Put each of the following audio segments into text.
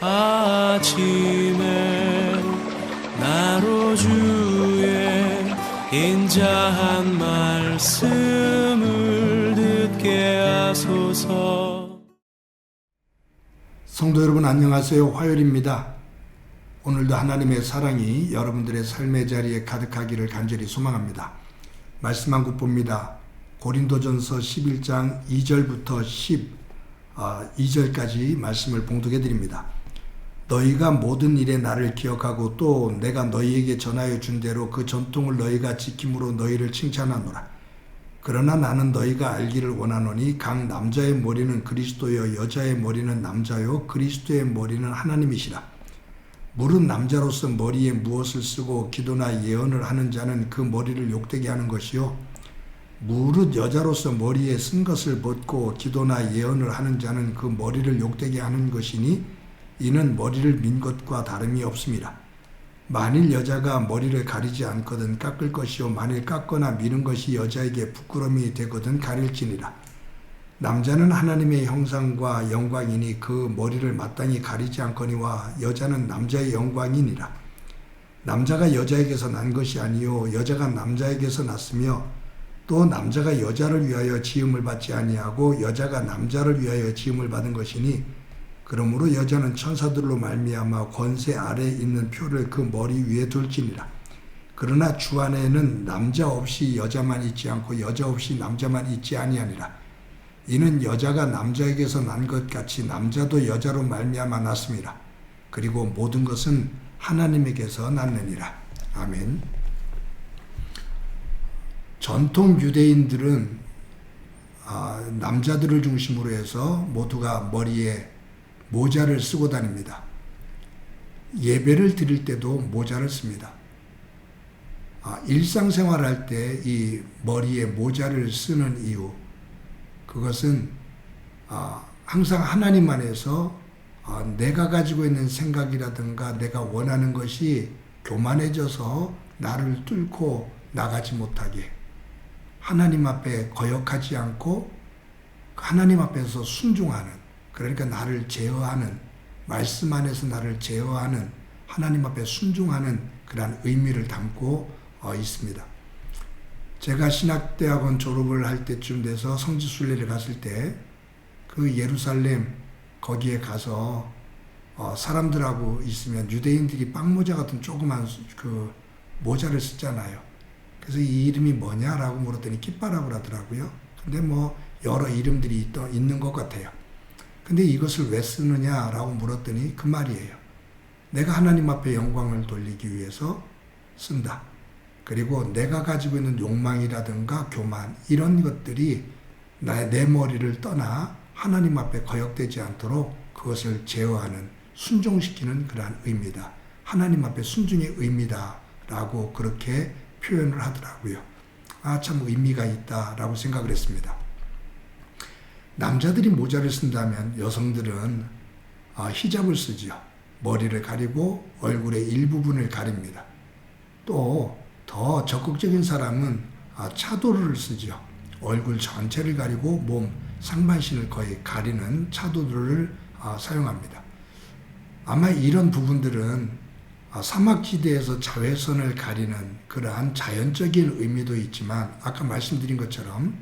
아침에 나로 주의 인자한 말씀을 듣게 하소서. 성도 여러분 안녕하세요. 화요일입니다. 오늘도 하나님의 사랑이 여러분들의 삶의 자리에 가득하기를 간절히 소망합니다. 말씀 한 국 봅니다. 고린도전서 11장 2절부터 12절까지 말씀을 봉독해 드립니다. 너희가 모든 일에 나를 기억하고 또 내가 너희에게 전하여 준 대로 그 전통을 너희가 지킴으로 너희를 칭찬하노라. 그러나 나는 너희가 알기를 원하노니 각 남자의 머리는 그리스도요 여자의 머리는 남자요 그리스도의 머리는 하나님이시라. 무릇 남자로서 머리에 무엇을 쓰고 기도나 예언을 하는 자는 그 머리를 욕되게 하는 것이요 무릇 여자로서 머리에 쓴 것을 벗고 기도나 예언을 하는 자는 그 머리를 욕되게 하는 것이니 이는 머리를 민 것과 다름이 없습니다. 만일 여자가 머리를 가리지 않거든 깎을 것이요 만일 깎거나 미는 것이 여자에게 부끄러움이 되거든 가릴지니라. 남자는 하나님의 형상과 영광이니 그 머리를 마땅히 가리지 않거니와 여자는 남자의 영광이니라. 남자가 여자에게서 난 것이 아니요 여자가 남자에게서 났으며 또 남자가 여자를 위하여 지음을 받지 아니하고 여자가 남자를 위하여 지음을 받은 것이니 그러므로 여자는 천사들로 말미암아 권세 아래에 있는 표를 그 머리 위에 둘지니라. 그러나 주 안에는 남자 없이 여자만 있지 않고 여자 없이 남자만 있지 아니하니라. 이는 여자가 남자에게서 난 것 같이 남자도 여자로 말미암아 났습니다. 그리고 모든 것은 하나님에게서 났느니라. 아멘. 전통 유대인들은 남자들을 중심으로 해서 모두가 머리에 모자를 쓰고 다닙니다. 예배를 드릴 때도 모자를 씁니다. 일상생활할 때 이 머리에 모자를 쓰는 이유, 그것은 항상 하나님 안에서 내가 가지고 있는 생각이라든가 내가 원하는 것이 교만해져서 나를 뚫고 나가지 못하게 하나님 앞에 거역하지 않고 하나님 앞에서 순종하는, 그러니까 나를 제어하는, 말씀 안에서 나를 제어하는, 하나님 앞에 순종하는 그러한 의미를 담고 있습니다. 제가 신학대학원 졸업을 할 때쯤 돼서 성지순례를 갔을 때 그 예루살렘 거기에 가서 사람들하고 있으면 유대인들이 빵모자 같은 조그만 그 모자를 쓰잖아요. 그래서 이 이름이 뭐냐라고 물었더니 키파라고 하더라고요. 근데 뭐 여러 이름들이 있는 것 같아요. 근데 이것을 왜 쓰느냐라고 물었더니 그 말이에요. 내가 하나님 앞에 영광을 돌리기 위해서 쓴다. 그리고 내가 가지고 있는 욕망이라든가 교만 이런 것들이 내 머리를 떠나 하나님 앞에 거역되지 않도록 그것을 제어하는, 순종시키는 그러한 의미다. 하나님 앞에 순종의 의미다라고 그렇게 표현을 하더라고요. 참 의미가 있다라고 생각을 했습니다. 남자들이 모자를 쓴다면 여성들은 히잡을 쓰지요. 머리를 가리고 얼굴의 일부분을 가립니다. 또 더 적극적인 사람은 차도를 쓰지요. 얼굴 전체를 가리고 몸 상반신을 거의 가리는 차도를 사용합니다. 아마 이런 부분들은 사막지대에서 자외선을 가리는 그러한 자연적인 의미도 있지만 아까 말씀드린 것처럼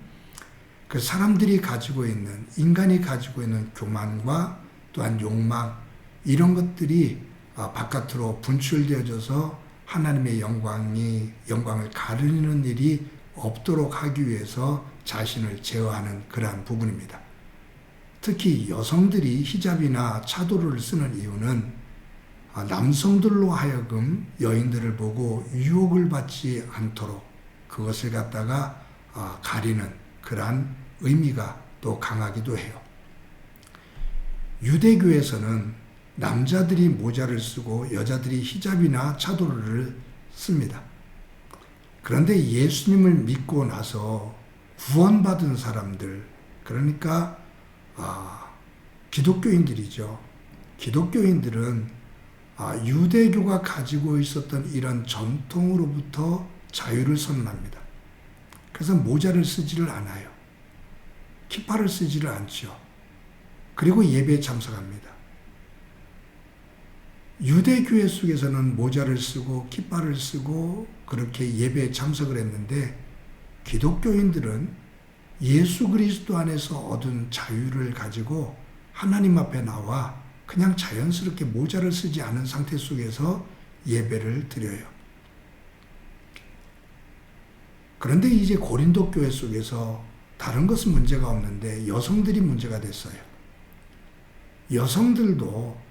그 사람들이 가지고 있는, 인간이 가지고 있는 교만과 또한 욕망 이런 것들이 바깥으로 분출되어져서 하나님의 영광을 가리는 일이 없도록 하기 위해서 자신을 제어하는 그러한 부분입니다. 특히 여성들이 히잡이나 차도를 쓰는 이유는 남성들로 하여금 여인들을 보고 유혹을 받지 않도록 그것을 갖다가 가리는 그러한 의미가 또 강하기도 해요. 유대교에서는 남자들이 모자를 쓰고 여자들이 히잡이나 차도를 씁니다. 그런데 예수님을 믿고 나서 구원받은 사람들, 그러니까 기독교인들이죠. 기독교인들은 유대교가 가지고 있었던 이런 전통으로부터 자유를 선언합니다. 그래서 모자를 쓰지를 않아요. 키파를 쓰지를 않죠. 그리고 예배에 참석합니다. 유대교회 속에서는 모자를 쓰고 깃발을 쓰고 그렇게 예배에 참석을 했는데 기독교인들은 예수 그리스도 안에서 얻은 자유를 가지고 하나님 앞에 나와 그냥 자연스럽게 모자를 쓰지 않은 상태 속에서 예배를 드려요. 그런데 이제 고린도 교회 속에서 다른 것은 문제가 없는데 여성들이 문제가 됐어요. 여성들도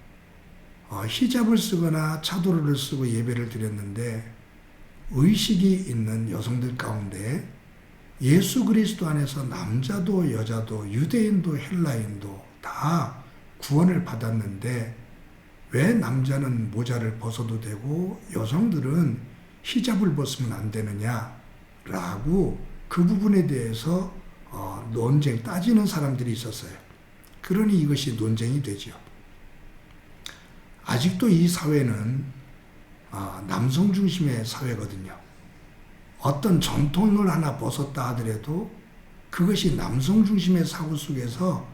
히잡을 쓰거나 차도르를 쓰고 예배를 드렸는데 의식이 있는 여성들 가운데 예수 그리스도 안에서 남자도 여자도 유대인도 헬라인도 다 구원을 받았는데 왜 남자는 모자를 벗어도 되고 여성들은 히잡을 벗으면 안 되느냐라고 그 부분에 대해서 논쟁 따지는 사람들이 있었어요. 그러니 이것이 논쟁이 되죠. 아직도 이 사회는 남성 중심의 사회거든요. 어떤 전통을 하나 벗었다 하더라도 그것이 남성 중심의 사고 속에서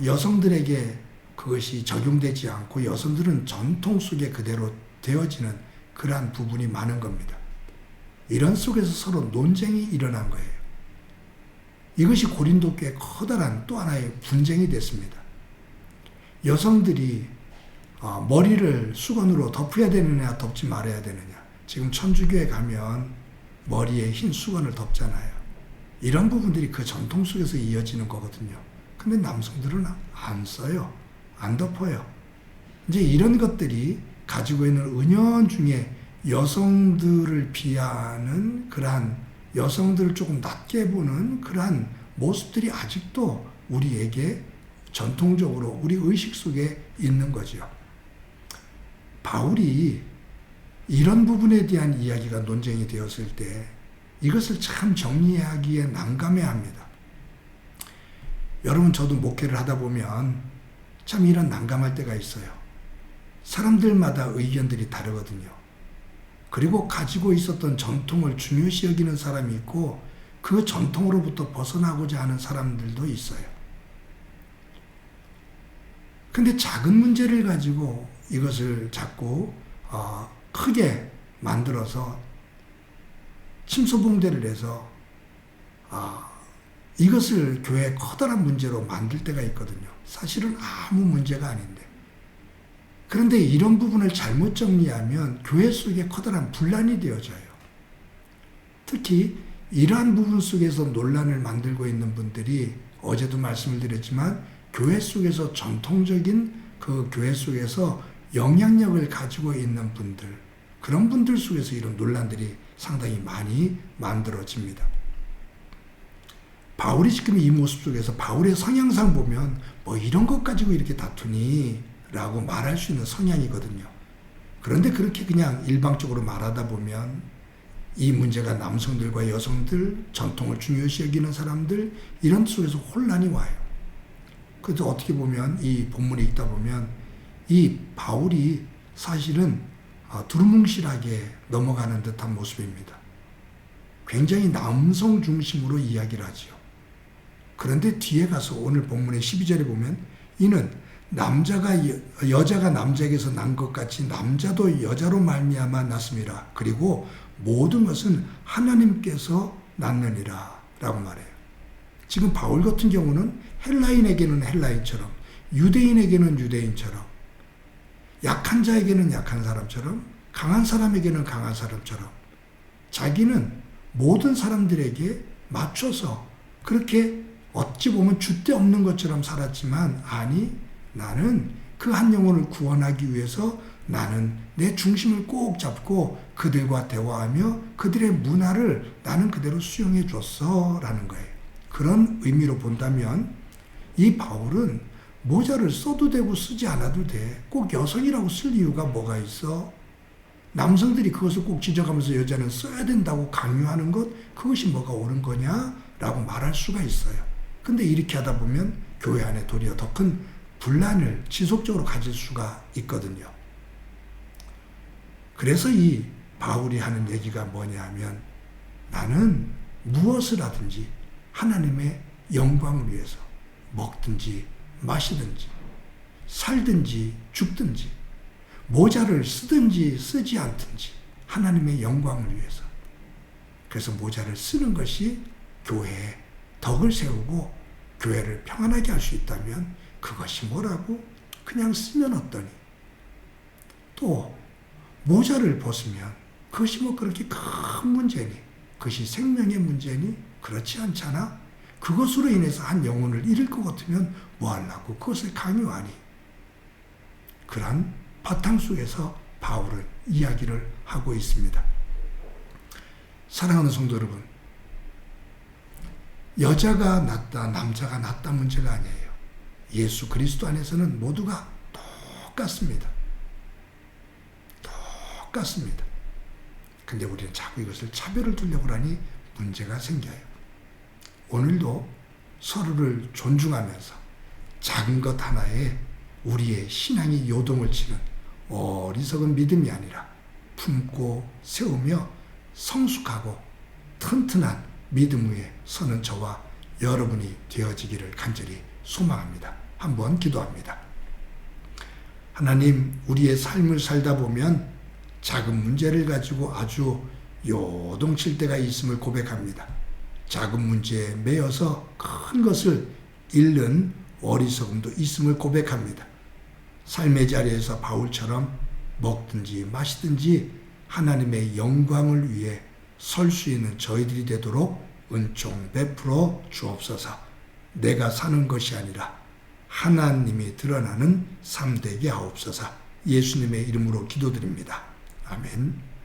여성들에게 그것이 적용되지 않고 여성들은 전통 속에 그대로 되어지는 그러한 부분이 많은 겁니다. 이런 속에서 서로 논쟁이 일어난 거예요. 이것이 고린도 교회의 커다란 또 하나의 분쟁이 됐습니다. 여성들이 머리를 수건으로 덮어야 되느냐 덮지 말아야 되느냐. 지금 천주교에 가면 머리에 흰 수건을 덮잖아요. 이런 부분들이 그 전통 속에서 이어지는 거거든요. 근데 남성들은 안 써요. 안 덮어요. 이제 이런 것들이 가지고 있는 은연중에 여성들을 비하하는 그러한 여성들을 조금 낮게 보는 그러한 모습들이 아직도 우리에게 전통적으로 우리 의식 속에 있는 거죠. 바울이 이런 부분에 대한 이야기가 논쟁이 되었을 때 이것을 참 정리하기에 난감해합니다. 여러분 저도 목회를 하다 보면 참 이런 난감할 때가 있어요. 사람들마다 의견들이 다르거든요. 그리고 가지고 있었던 전통을 중요시 여기는 사람이 있고 그 전통으로부터 벗어나고자 하는 사람들도 있어요. 근데 작은 문제를 가지고 이것을 자꾸 크게 만들어서 침소봉대를 해서 이것을 교회의 커다란 문제로 만들 때가 있거든요. 사실은 아무 문제가 아닌데. 그런데 이런 부분을 잘못 정리하면 교회 속에 커다란 분란이 되어져요. 특히 이러한 부분 속에서 논란을 만들고 있는 분들이 어제도 말씀을 드렸지만 교회 속에서 전통적인 그 교회 속에서 영향력을 가지고 있는 분들, 그런 분들 속에서 이런 논란들이 상당히 많이 만들어집니다. 바울이 지금 이 모습 속에서 바울의 성향상 보면 뭐 이런 것 가지고 이렇게 다투니? 라고 말할 수 있는 성향이거든요. 그런데 그렇게 그냥 일방적으로 말하다 보면 이 문제가 남성들과 여성들, 전통을 중요시 여기는 사람들 이런 속에서 혼란이 와요. 그래서 어떻게 보면 이 본문에 읽다 보면 이 바울이 사실은 두루뭉실하게 넘어가는 듯한 모습입니다. 굉장히 남성 중심으로 이야기를 하죠. 그런데 뒤에 가서 오늘 본문의 12절에 보면 이는 여자가 남자에게서 난 것 같이 남자도 여자로 말미암아 났음이라. 그리고 모든 것은 하나님께서 낳느니라 라고 말해요. 지금 바울 같은 경우는 헬라인에게는 헬라인처럼 유대인에게는 유대인처럼 약한 자에게는 약한 사람처럼 강한 사람에게는 강한 사람처럼 자기는 모든 사람들에게 맞춰서 그렇게 어찌 보면 줏대 없는 것처럼 살았지만 아니 나는 그 한 영혼을 구원하기 위해서 나는 내 중심을 꼭 잡고 그들과 대화하며 그들의 문화를 나는 그대로 수용해 줬어 라는 거예요. 그런 의미로 본다면 이 바울은 모자를 써도 되고 쓰지 않아도 돼. 꼭 여성이라고 쓸 이유가 뭐가 있어? 남성들이 그것을 꼭 지적하면서 여자는 써야 된다고 강요하는 것, 그것이 뭐가 옳은 거냐? 라고 말할 수가 있어요. 근데 이렇게 하다 보면 교회 안에 도리어 더 큰 분란을 지속적으로 가질 수가 있거든요. 그래서 이 바울이 하는 얘기가 뭐냐 하면 나는 무엇을 하든지 하나님의 영광을 위해서 먹든지 마시든지 살든지 죽든지 모자를 쓰든지 쓰지 않든지 하나님의 영광을 위해서. 그래서 모자를 쓰는 것이 교회에 덕을 세우고 교회를 평안하게 할 수 있다면 그것이 뭐라고? 그냥 쓰면 어떠니? 또 모자를 벗으면 그것이 뭐 그렇게 큰 문제니? 그것이 생명의 문제니? 그렇지 않잖아? 그것으로 인해서 한 영혼을 잃을 것 같으면 뭐 하려고 그것을 강요하니? 그런 바탕 속에서 바울은 이야기를 하고 있습니다. 사랑하는 성도 여러분, 여자가 낫다, 남자가 낫다 문제가 아니에요. 예수 그리스도 안에서는 모두가 똑같습니다. 똑같습니다. 근데 우리는 자꾸 이것을 차별을 두려고 하니 문제가 생겨요. 오늘도 서로를 존중하면서 작은 것 하나에 우리의 신앙이 요동을 치는 어리석은 믿음이 아니라 품고 세우며 성숙하고 튼튼한 믿음 위에 서는 저와 여러분이 되어지기를 간절히 소망합니다. 한번 기도합니다. 하나님, 우리의 삶을 살다 보면 작은 문제를 가지고 아주 요동칠 때가 있음을 고백합니다. 작은 문제에 매여서 큰 것을 잃는 어리석음도 있음을 고백합니다. 삶의 자리에서 바울처럼 먹든지 마시든지 하나님의 영광을 위해 설 수 있는 저희들이 되도록 은총 베풀어 주옵소서. 내가 사는 것이 아니라 하나님이 드러나는 삶 되게 하옵소서. 예수님의 이름으로 기도드립니다. 아멘.